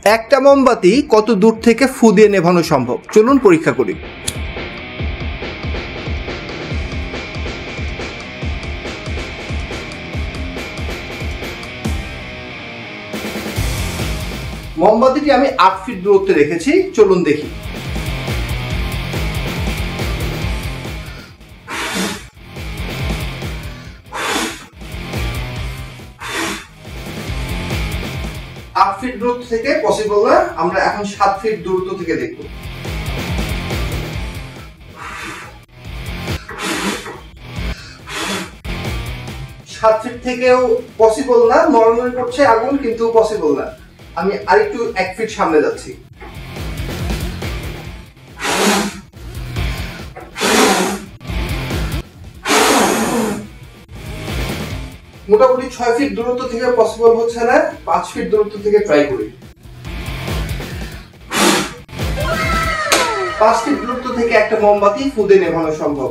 একটা মোমবাতি কত দূর থেকে ফু দিয়ে নেভানো সম্ভব? চলুন পরীক্ষা করি। মোমবাতিটি আমি 8 ফিট দূরত্বে রেখেছি, চলুন দেখি। আট ফিট দূরত্ব থেকে পসিবল না, আমরা এখন 7 ফিট দূরত্ব থেকে দেখব। সাত ফিট থেকেও পসিবল না, নরমালি করছে আগুন কিন্তু পসিবল না। আমি আরেকটু 1 ফিট সামনে যাচ্ছি। মোটামুটি 6 ফিট দূরত্ব থেকে পসিবল হচ্ছে না, 5 ফিট দূরত্ব থেকে ট্রাই করি। 5 ফিট দূরত্ব থেকে একটা মোমবাতি ফু দিয়ে নেভানো সম্ভব।